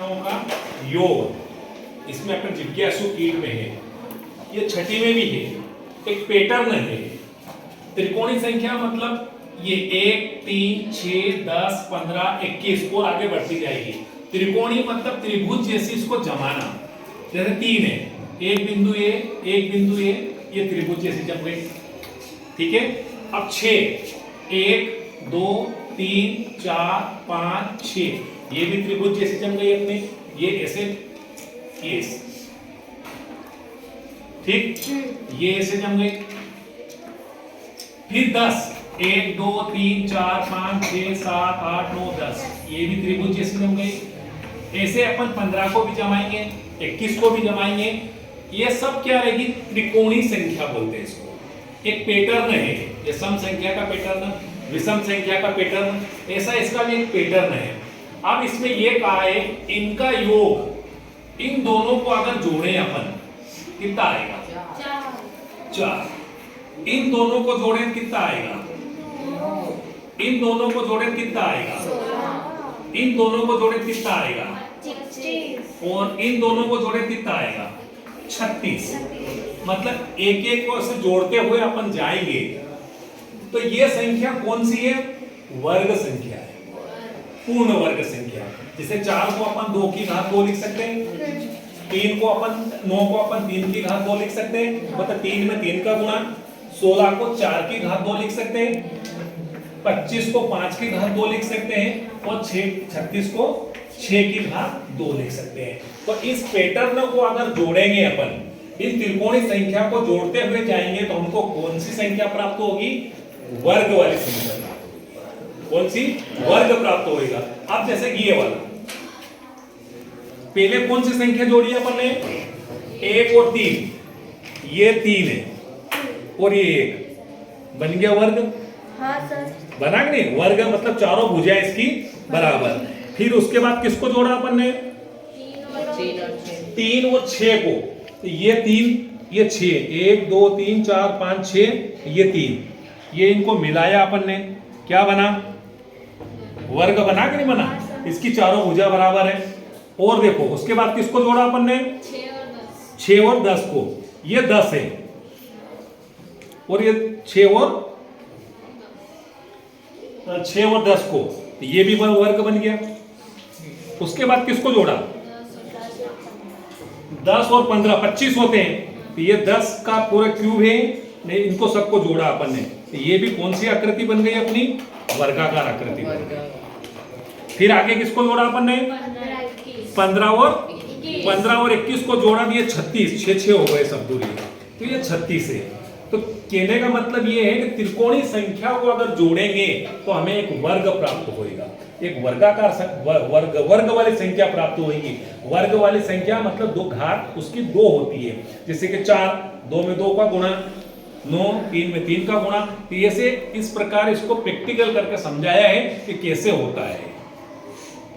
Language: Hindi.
संख्याओं का योग, इसमें अपन जिज्ञासु कीट में है, ये छठी में भी है, एक पैटर्न है। त्रिकोणीय संख्या मतलब ये 1 3 6 10 15 21 और आगे बढ़ती जाएगी। त्रिकोणीय मतलब त्रिभुज जैसी इसको जमाना, जैसे 3 है, एक बिंदु ए, एक बिंदु ए, ये त्रिभुज जैसी जम गई, ठीक है। अब 6, 1 2 3 4 5 6, ये भी त्रिभुज जैसी जम गई अपने, ये ऐसे, ये ऐसे, ठीक, ये ऐसे जम गई। फिर 10, 1 2 3 4 5 6 7 8 9 10, ये भी त्रिभुज जैसी जम गई। ऐसे अपन 15 को भी जमाएंगे, 21 को भी जमाएंगे। ये सब क्या रहेगी? त्रिकोणीय संख्या बोलते हैं इसको। एक पैटर्न है, ये सम संख्या का पैटर्न, विषम संख्या का पैटर्न, ऐसा इसका भी एक पैटर्न है। अब इसमें ये कहा है इनका योग, इन दोनों को अगर जोड़े अपन, कितना आएगा? 4। इन दोनों को जोड़े कितना आएगा? इन दोनों को जोड़े कितना आएगा? इन दोनों को जोड़े कितना आएगा? 26। और इन दोनों को जोड़े कितना आएगा? 36। मतलब एक एक को ऐसे जोड़ते हुए अपन जाएंगे तो ये संख्या कौन सी है? वर्ग संख्या है, पूर्ण वर्ग संख्या। जैसे 4 को अपन 2 की घात 2 लिख सकते हैं, 3 को अपन 9 को अपन 3 की घात 2 लिख सकते हैं, मतलब 3 में 3 का गुणा, 16 को 4 की घात 2 लिख सकते हैं, 25 को 5 की घात 2 लिख सकते हैं, और 36 को 6 की घात 2 लिख सकते हैं। तो इस पैटर्न को अगर जोड़ेंगे अपन, इन त्रिकोणीय संख्या को जोड़ते हुए जाएंगे तो हमको कौन सी संख्या प्राप्त होगी? वर्ग वाली संख्या प्राप्त होगी। कौन सी? वर्ग प्राप्त होगा। अब जैसे ये वाला, पहले कौन सी संख्या जोड़ी अपन ने? 1 और 3, ये 3 है और ये 1, बन गया वर्ग। हाँ सर। बना कि नहीं? वर्ग मतलब चारों भुजाएं इसकी बराबर। फिर उसके बाद किसको जोड़ा अपन ने? 3 और 6 को, तो ये 3 ये 6, 1 2 3 4 5 6, ये 3, ये इनको मिलाया अपन ने, क्या बना? वर्ग बना कि नहीं बना? इसकी चारों भुजा बराबर है। और देखो उसके बाद किसको जोड़ा अपन ने? 6 और 10 को, ये 10 है और ये 6 और 10 को, ये भी वर्ग बन गया। उसके बाद किसको जोड़ा? 10 और 15 25 होते हैं, तो ये 10 का पूरा क्यूब है, नहीं इनको सबको जोड़ा अपन ने, तो ये भी कौन सी आकृति बन गई अपनी? वर्गाकार आकृति बन गई। फिर आगे किसको जोड़ा अपन ने? 15 और 21 को जोड़ा, दिए 36, 6 हो गए सब दूरी, तो ये 36 है। तो कहने का मतलब ये है कि त्रिकोणीय संख्या को अगर जोड़ेंगे तो हमें एक वर्ग प्राप्त होगा, एक वर्गाकार वर्ग वाली संख्या प्राप्त होगी। वर्ग वाली संख्या मतलब 2 घात उसकी 2 होती है, जैसे कि 4, 2 में 2 का गुणा, 9, 3 में 3 का गुणा। तो ऐसे इस प्रकार इसको प्रैक्टिकल करके समझाया है कि कैसे होता है।